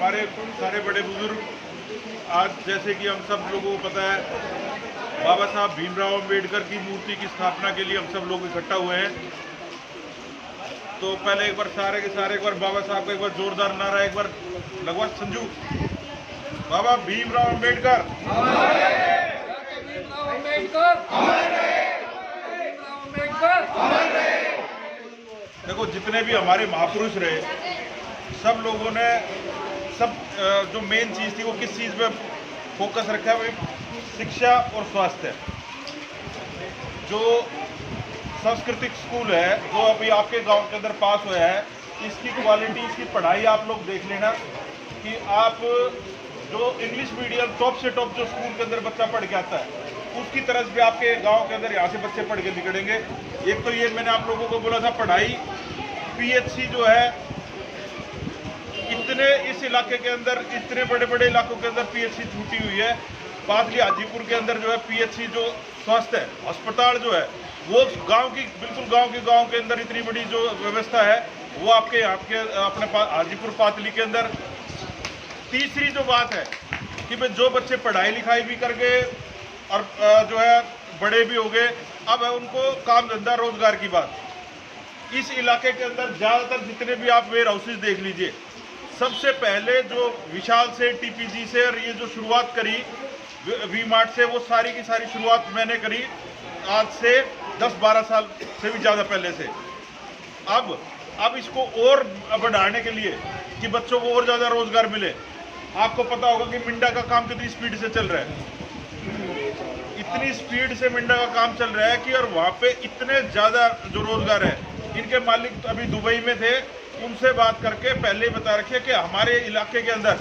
हमारे सारे बड़े बुजुर्ग, आज जैसे कि हम सब लोगों को पता है, बाबा साहब भीमराव अंबेडकर की मूर्ति की स्थापना के लिए हम सब लोग इकट्ठा हुए हैं। तो पहले एक बार सारे के सारे, एक बार बाबा साहब का एक बार जोरदार नारा, एक बार लगवा संजू, बाबा भीमराव अंबेडकर। देखो, जितने भी हमारे महापुरुष रहे, सब लोगों ने जो मेन चीज़ थी वो किस चीज़ पे फोकस रखा है, भाई शिक्षा और स्वास्थ्य। जो सांस्कृतिक स्कूल है जो अभी आपके गांव के अंदर पास हुआ है, इसकी क्वालिटी, इसकी पढ़ाई आप लोग देख लेना कि आप जो इंग्लिश मीडियम टॉप से टॉप जो स्कूल के अंदर बच्चा पढ़ के आता है, उसकी तरफ भी आपके गांव के अंदर यहाँ से बच्चे पढ़ के निकलेंगे। एक तो ये मैंने आप लोगों को बोला था, पढ़ाई पीएचसी जो है, इतने इस इलाके के अंदर, इतने बड़े बड़े इलाकों के अंदर पीएचसी छूटी हुई है। पातली हाजीपुर के अंदर जो है पीएचसी जो स्वास्थ्य अस्पताल जो है, वो गांव के अंदर इतनी बड़ी जो व्यवस्था है वो आपके अपने हाजीपुर पातली के अंदर। तीसरी जो बात है कि भाई जो बच्चे पढ़ाई लिखाई भी करके और जो है बड़े भी हो गए, अब है उनको काम धंधा रोजगार की बात। इस इलाके के अंदर ज़्यादातर जितने भी आप वेयर हाउसेज देख लीजिए, सबसे पहले जो विशाल से, टीपीजी से, और ये जो शुरुआत करी वी मार्ट से, वो सारी की सारी शुरुआत मैंने करी आज से 10-12 साल से भी ज़्यादा पहले से। अब इसको और बढ़ाने के लिए कि बच्चों को और ज़्यादा रोजगार मिले, आपको पता होगा कि मिंडा का काम कितनी स्पीड से चल रहा है। इतनी स्पीड से मिंडा का काम चल रहा है कि और वहाँ पे इतने ज़्यादा जो रोजगार है, इनके मालिक तो अभी दुबई में थे, उनसे बात करके पहले ही बता रखिए कि हमारे इलाके के अंदर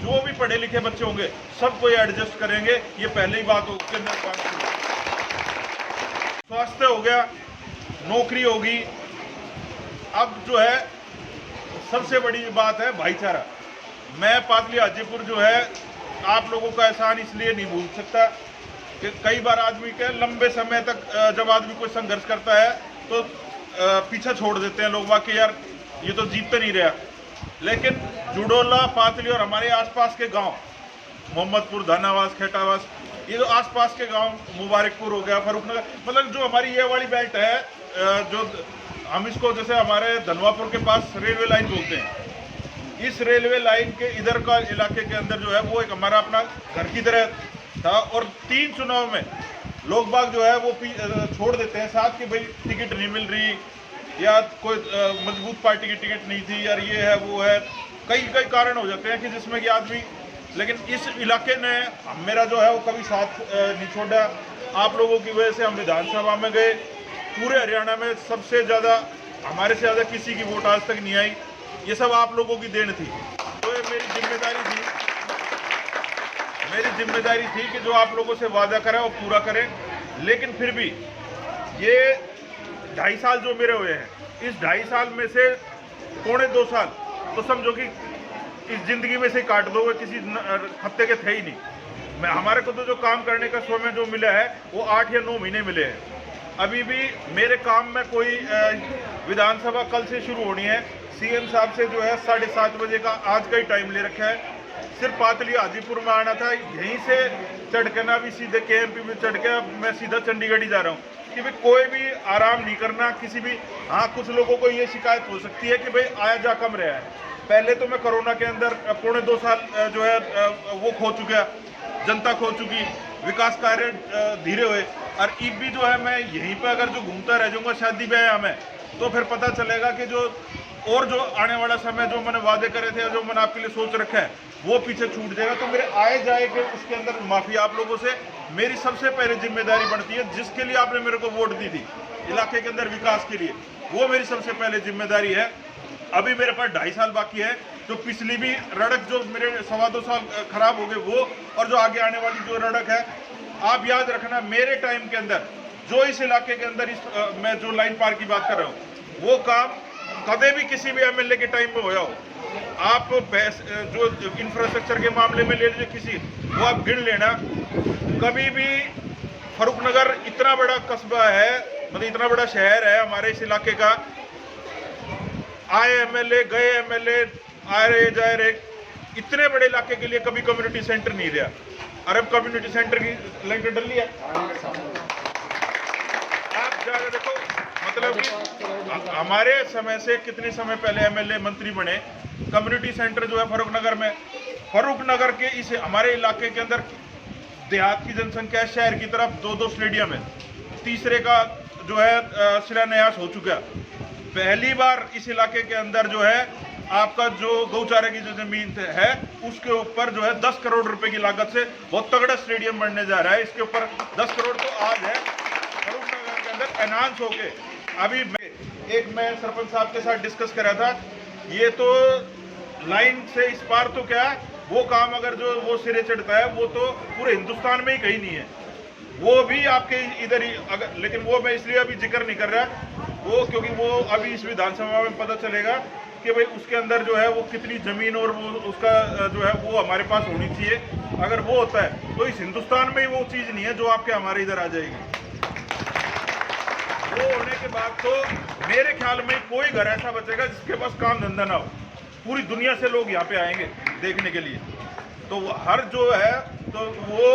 जो भी पढ़े लिखे बच्चे होंगे सबको ये एडजस्ट करेंगे। ये पहले ही बात उसके अंदर काम शुरू। स्वास्थ्य हो गया, नौकरी होगी। अब जो है सबसे बड़ी बात है भाईचारा। मैं पातली हाजीपुर जो है आप लोगों का एहसान इसलिए नहीं भूल सकता कि कई बार आदमी के लंबे समय तक जब आदमी कोई संघर्ष करता है तो पीछा छोड़ देते हैं लोग, वाकई यार ये तो जीत नहीं रहा। लेकिन जुडोला, पातली और हमारे आसपास के गांव, मोहम्मदपुर, धनावास, खेटावास, ये जो आसपास के गांव, मुबारकपुर हो गया, फरूखनगर, मतलब जो हमारी ये वाली बेल्ट है, जो हम इसको जैसे हमारे धनवापुर के पास रेलवे लाइन बोलते हैं, इस रेलवे लाइन के इधर का इलाके के अंदर जो है वो एक हमारा अपना घर की तरह था। और 3 चुनाव में लोग बाग जो है वो छोड़ देते हैं साथ कि भाई टिकट नहीं मिल रही, या कोई मजबूत पार्टी की टिकट नहीं थी, यार ये है वो है, कई कारण हो जाते हैं कि जिसमें कि आदमी। लेकिन इस इलाके ने मेरा जो है वो कभी साथ नहीं छोड़ा। आप लोगों की वजह से हम विधानसभा में गए। पूरे हरियाणा में सबसे ज़्यादा, हमारे से ज़्यादा किसी की वोट आज तक नहीं आई। ये सब आप लोगों की देन थी। तो ये मेरी जिम्मेदारी थी कि जो आप लोगों से वादा करें वो पूरा करें। लेकिन फिर भी ये 2.5 साल जो मेरे हुए हैं, इस 2.5 साल में से 1.25 साल तो समझो कि इस जिंदगी में से काट दो, किसी हफ्ते के थे ही नहीं। हमारे को तो जो काम करने का समय जो मिला है वो 8 या 9 महीने मिले हैं। अभी भी मेरे काम में कोई विधानसभा कल से शुरू होनी है, सीएम साहब से जो है 7:30 बजे का आज का ही टाइम ले रखा है। सिर्फ पातली हाजीपुर में आना था, यहीं से चढ़ के ना भी सीधे केएमपी में चढ़ के मैं सीधा चंडीगढ़ ही जा रहा हूँ कि भाई कोई भी आराम नहीं करना किसी भी। हाँ, कुछ लोगों को ये शिकायत हो सकती है कि भाई आया जा कम रहा है। पहले तो मैं कोरोना के अंदर 1.25 साल जो है वो खो चुका, जनता खो चुकी, विकास कार्य धीरे हुए। और ईब भी जो है मैं यहीं पर अगर जो घूमता रह जाऊँगा शादी ब्याह में, तो फिर पता चलेगा कि जो आने वाला समय जो मैंने वादे करे थे, जो मैंने आपके लिए सोच रखा है, वो पीछे छूट जाएगा। तो मेरे आए जाए के उसके अंदर माफ़ी आप लोगों से। मेरी सबसे पहले जिम्मेदारी बनती है, जिसके लिए आपने मेरे को वोट दी थी इलाके के अंदर विकास के लिए, वो मेरी सबसे पहले जिम्मेदारी है। अभी मेरे पास 2.5 साल बाकी है। जो पिछली भी रड़क जो मेरे 2.25 साल खराब हो गए वो, और जो आगे आने वाली जो रड़क है, आप याद रखना मेरे टाइम के अंदर जो इस इलाके के अंदर मैं जो लाइन पार की बात कर रहा हूँ, वो काम कभी भी किसी भी एमएलए के टाइम में होया हो। आप जो इंफ्रास्ट्रक्चर के मामले में ले लीजिए किसी, वो आप गिन लेना। कभी भी फरूखनगर इतना बड़ा कस्बा है, मतलब इतना बड़ा शहर है हमारे इस इलाके का, आए एमएलए गए एमएलए, आए रहे जाए रहे, इतने बड़े इलाके के लिए कभी कम्युनिटी सेंटर नहीं दिया। अरब कम्युनिटी सेंटर की लैंटर डल लिया। आप जाकर देखो, मतलब कि हमारे समय से कितने समय पहले एमएलए मंत्री बने, कम्युनिटी सेंटर जो है फारूकनगर में, फारूकनगर के इस हमारे इलाके के अंदर देहात की जनसंख्या शहर की तरफ 2-2 स्टेडियम है, तीसरे का जो है शिलान्यास हो चुका। पहली बार इस इलाके के अंदर जो है आपका जो गौचारे की जो जमीन है उसके ऊपर जो है 10 करोड़ रुपए की लागत से बहुत तगड़ा स्टेडियम बनने जा रहा है। इसके ऊपर 10 करोड़ तो आज है फारूकनगर के अंदर एनहांस होके। अभी मैं सरपंच साहब के साथ डिस्कस कर रहा था, ये तो लाइन से इस पार तो क्या वो काम अगर जो वो सिरे चढ़ता है वो तो पूरे हिंदुस्तान में ही कहीं नहीं है, वो भी आपके इधर ही। अगर लेकिन वो मैं इसलिए अभी जिक्र नहीं कर रहा वो, क्योंकि वो अभी इस विधानसभा में पता चलेगा कि भाई उसके अंदर जो है वो कितनी जमीन और वो उसका जो है वो हमारे पास होनी चाहिए। अगर वो होता है तो इस हिंदुस्तान में ही वो चीज़ नहीं है जो आपके हमारे इधर आ जाएगी। वो होने के बाद तो मेरे ख्याल में कोई घर ऐसा बचेगा जिसके पास काम धंधा ना हो। पूरी दुनिया से लोग यहाँ पे आएंगे देखने के लिए। तो हर जो है तो वो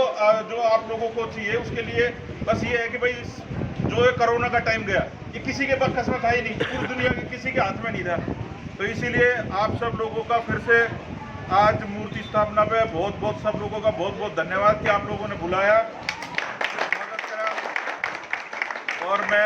जो आप लोगों को चाहिए उसके लिए बस ये है कि भाई जो है कोरोना का टाइम गया, ये किसी के बस में था ही नहीं, पूरी दुनिया के किसी के हाथ में नहीं था। तो इसीलिए आप सब लोगों का फिर से आज मूर्ति स्थापना पे बहुत बहुत सब लोगों का बहुत बहुत धन्यवाद कि आप लोगों ने बुलाया, स्वागत करा। और मैं